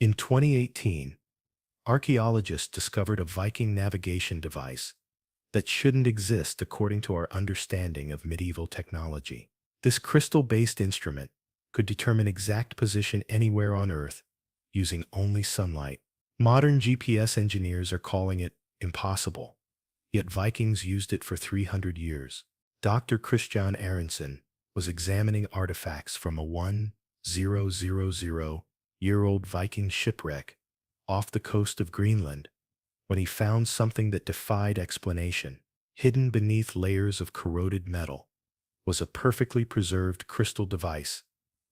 In 2018, archaeologists discovered a Viking navigation device that shouldn't exist according to our understanding of medieval technology. This crystal-based instrument could determine exact position anywhere on Earth using only sunlight. Modern GPS engineers are calling it impossible, yet Vikings used it for 300 years. Dr. Christian Aronson was examining artifacts from a 1,000-year-old Viking shipwreck off the coast of Greenland when he found something that defied explanation. Hidden beneath layers of corroded metal was a perfectly preserved crystal device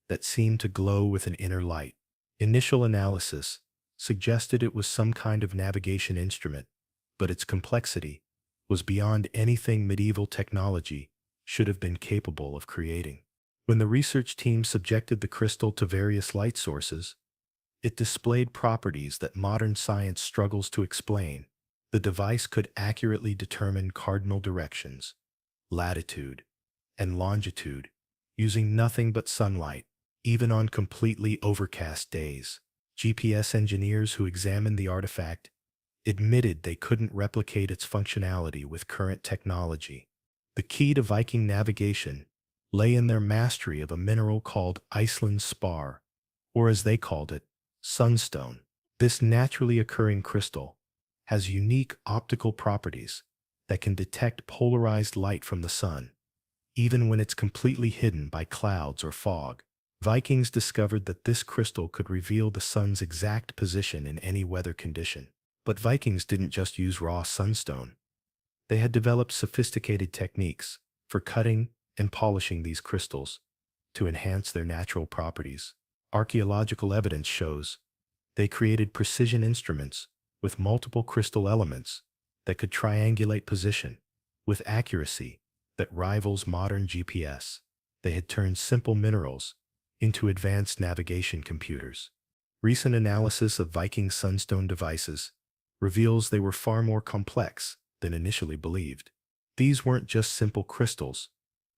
that seemed to glow with an inner light. Initial analysis suggested it was some kind of navigation instrument, but its complexity was beyond anything medieval technology should have been capable of creating. When the research team subjected the crystal to various light sources, it displayed properties that modern science struggles to explain. The device could accurately determine cardinal directions, latitude, and longitude using nothing but sunlight, even on completely overcast days. GPS engineers who examined the artifact admitted they couldn't replicate its functionality with current technology. The key to Viking navigation lay in their mastery of a mineral called Iceland spar, or as they called it, sunstone. This naturally occurring crystal has unique optical properties that can detect polarized light from the sun, even when it's completely hidden by clouds or fog. Vikings discovered that this crystal could reveal the sun's exact position in any weather condition. But Vikings didn't just use raw sunstone. They had developed sophisticated techniques for cutting and polishing these crystals to enhance their natural properties. Archaeological evidence shows they created precision instruments with multiple crystal elements that could triangulate position with accuracy that rivals modern GPS. They had turned simple minerals into advanced navigation computers. Recent analysis of Viking sunstone devices reveals they were far more complex than initially believed. These weren't just simple crystals.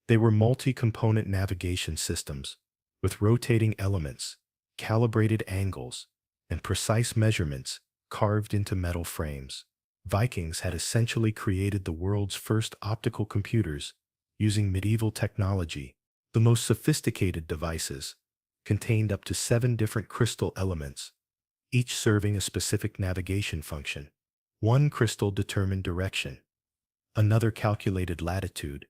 They were multi-component navigation systems with rotating elements, calibrated angles, and precise measurements carved into metal frames. Vikings had essentially created the world's first optical computers using medieval technology. The most sophisticated devices contained up to 7 different crystal elements, each serving a specific navigation function. One crystal determined direction, another calculated latitude,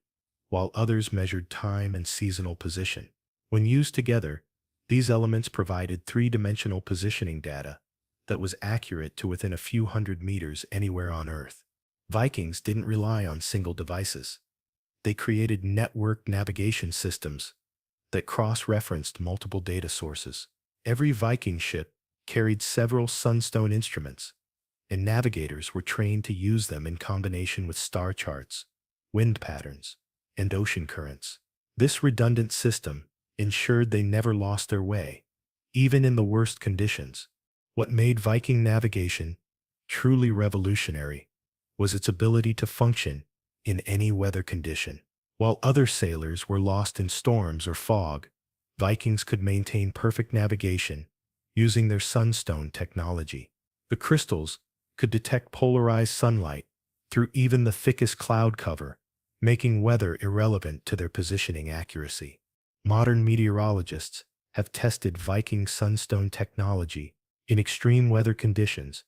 while others measured time and seasonal position. When used together, these elements provided 3-dimensional positioning data that was accurate to within a few hundred meters anywhere on Earth. Vikings didn't rely on single devices. They created networked navigation systems that cross-referenced multiple data sources. Every Viking ship carried several sunstone instruments, and navigators were trained to use them in combination with star charts, wind patterns, and ocean currents. This redundant system ensured they never lost their way, even in the worst conditions. What made Viking navigation truly revolutionary was its ability to function in any weather condition. While other sailors were lost in storms or fog, Vikings could maintain perfect navigation using their sunstone technology. The crystals could detect polarized sunlight through even the thickest cloud cover, making weather irrelevant to their positioning accuracy. Modern meteorologists have tested Viking sunstone technology in extreme weather conditions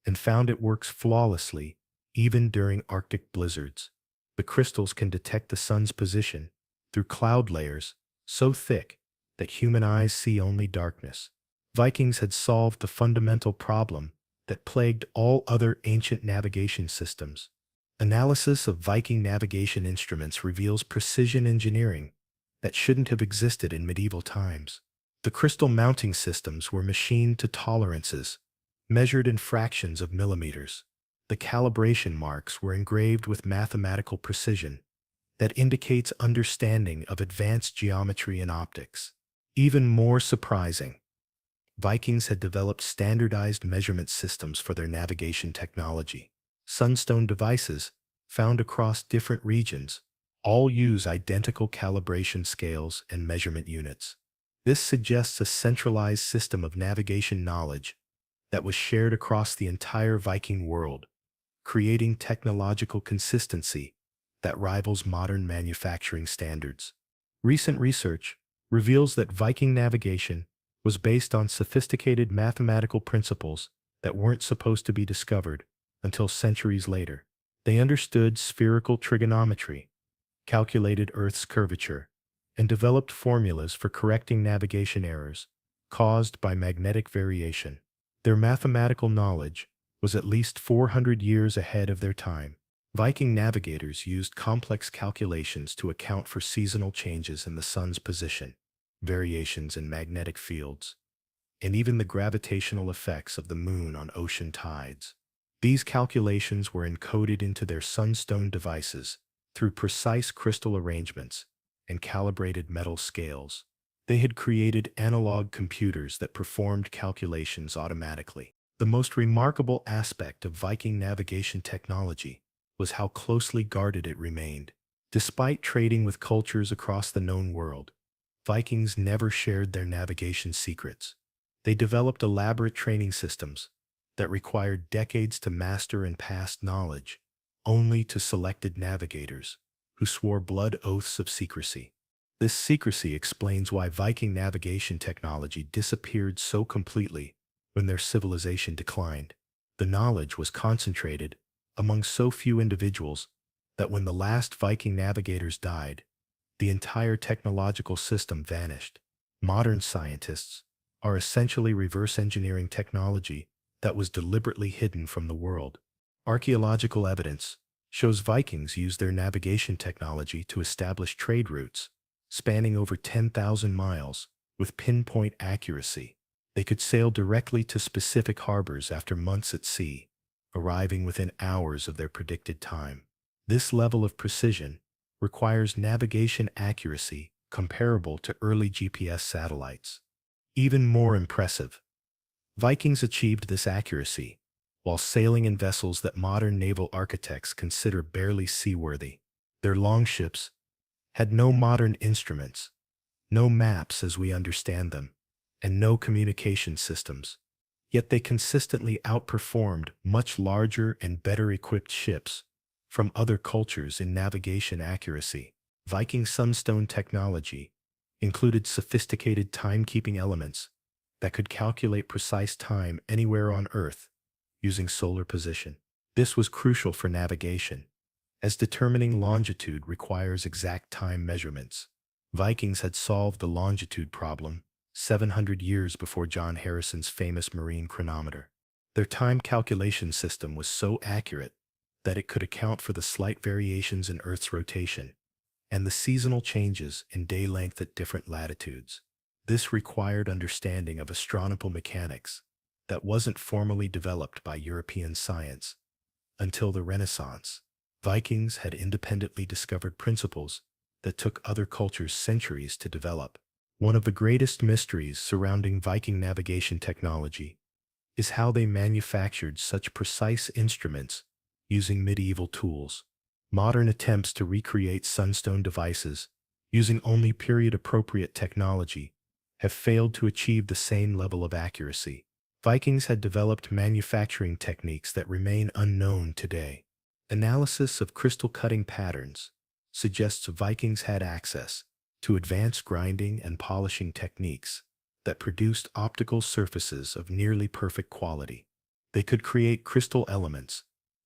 and found it works flawlessly even during Arctic blizzards. The crystals can detect the sun's position through cloud layers so thick that human eyes see only darkness. Vikings had solved the fundamental problem that plagued all other ancient navigation systems. Analysis of Viking navigation instruments reveals precision engineering that shouldn't have existed in medieval times. The crystal mounting systems were machined to tolerances measured in fractions of millimeters. The calibration marks were engraved with mathematical precision that indicates understanding of advanced geometry and optics. Even more surprising, Vikings had developed standardized measurement systems for their navigation technology. Sunstone devices, found across different regions, all use identical calibration scales and measurement units. This suggests a centralized system of navigation knowledge that was shared across the entire Viking world, creating technological consistency that rivals modern manufacturing standards. Recent research reveals that Viking navigation was based on sophisticated mathematical principles that weren't supposed to be discovered until centuries later. They understood spherical trigonometry, calculated Earth's curvature, and developed formulas for correcting navigation errors caused by magnetic variation. Their mathematical knowledge was at least 400 years ahead of their time. Viking navigators used complex calculations to account for seasonal changes in the sun's position, variations in magnetic fields, and even the gravitational effects of the moon on ocean tides. These calculations were encoded into their sunstone devices through precise crystal arrangements and calibrated metal scales. They had created analog computers that performed calculations automatically. The most remarkable aspect of Viking navigation technology was how closely guarded it remained. Despite trading with cultures across the known world, Vikings never shared their navigation secrets. They developed elaborate training systems that required decades to master and pass knowledge only to selected navigators who swore blood oaths of secrecy. This secrecy explains why Viking navigation technology disappeared so completely when their civilization declined. The knowledge was concentrated among so few individuals that when the last Viking navigators died, the entire technological system vanished. Modern scientists are essentially reverse engineering technology that was deliberately hidden from the world. Archaeological evidence shows Vikings used their navigation technology to establish trade routes spanning over 10,000 miles with pinpoint accuracy. They could sail directly to specific harbors after months at sea, arriving within hours of their predicted time. This level of precision requires navigation accuracy comparable to early GPS satellites. Even more impressive, Vikings achieved this accuracy while sailing in vessels that modern naval architects consider barely seaworthy. Their longships had no modern instruments, no maps as we understand them, and no communication systems. Yet they consistently outperformed much larger and better equipped ships from other cultures in navigation accuracy. Viking sunstone technology included sophisticated timekeeping elements that could calculate precise time anywhere on Earth using solar position. This was crucial for navigation, as determining longitude requires exact time measurements. Vikings had solved the longitude problem 700 years before John Harrison's famous marine chronometer. Their time calculation system was so accurate that it could account for the slight variations in Earth's rotation and the seasonal changes in day length at different latitudes. This required understanding of astronomical mechanics that wasn't formally developed by European science until the Renaissance. Vikings had independently discovered principles that took other cultures centuries to develop. One of the greatest mysteries surrounding Viking navigation technology is how they manufactured such precise instruments using medieval tools. Modern attempts to recreate sunstone devices using only period-appropriate technology have failed to achieve the same level of accuracy. Vikings had developed manufacturing techniques that remain unknown today. Analysis of crystal cutting patterns suggests Vikings had access to advanced grinding and polishing techniques that produced optical surfaces of nearly perfect quality. They could create crystal elements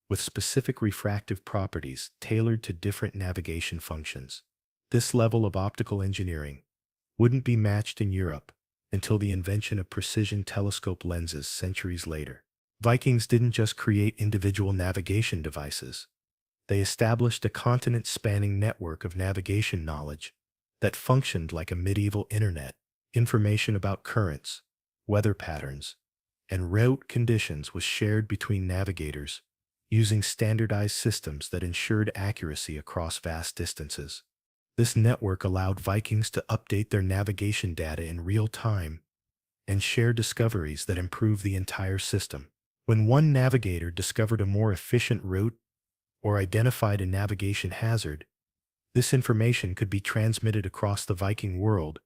with specific refractive properties tailored to different navigation functions. This level of optical engineering wouldn't be matched in Europe until the invention of precision telescope lenses centuries later. Vikings didn't just create individual navigation devices. They established a continent-spanning network of navigation knowledge that functioned like a medieval internet. Information about currents, weather patterns, and route conditions was shared between navigators using standardized systems that ensured accuracy across vast distances. This network allowed Vikings to update their navigation data in real time and share discoveries that improved the entire system. When one navigator discovered a more efficient route or identified a navigation hazard, this information could be transmitted across the Viking world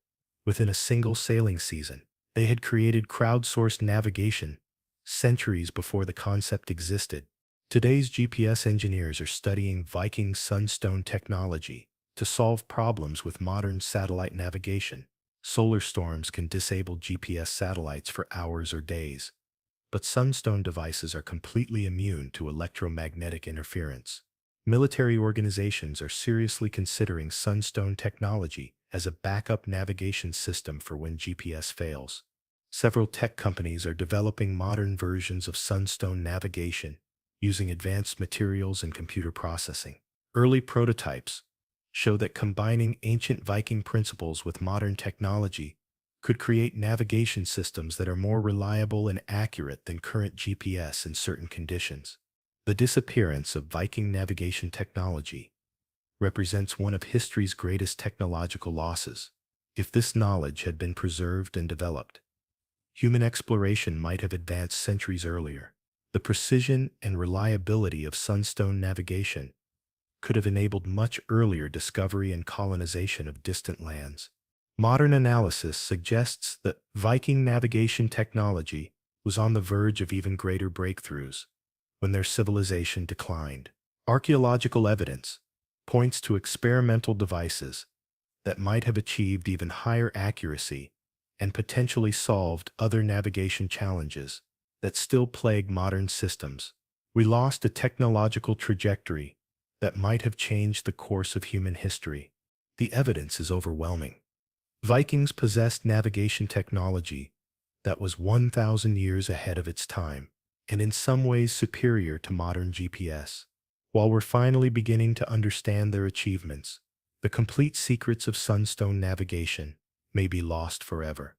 within a single sailing season. They had created crowdsourced navigation centuries before the concept existed. Today's GPS engineers are studying Viking sunstone technology to solve problems with modern satellite navigation. Solar storms can disable GPS satellites for hours or days, but sunstone devices are completely immune to electromagnetic interference. Military organizations are seriously considering sunstone technology as a backup navigation system for when GPS fails. Several tech companies are developing modern versions of sunstone navigation using advanced materials and computer processing. Early prototypes show that combining ancient Viking principles with modern technology could create navigation systems that are more reliable and accurate than current GPS in certain conditions. The disappearance of Viking navigation technology represents one of history's greatest technological losses. If this knowledge had been preserved and developed, human exploration might have advanced centuries earlier. The precision and reliability of sunstone navigation could have enabled much earlier discovery and colonization of distant lands. Modern analysis suggests that Viking navigation technology was on the verge of even greater breakthroughs when their civilization declined. Archaeological evidence points to experimental devices that might have achieved even higher accuracy and potentially solved other navigation challenges that still plague modern systems. We lost a technological trajectory that might have changed the course of human history. The evidence is overwhelming. Vikings possessed navigation technology that was 1,000 years ahead of its time, and in some ways superior to modern GPS. While we're finally beginning to understand their achievements, the complete secrets of sunstone navigation may be lost forever.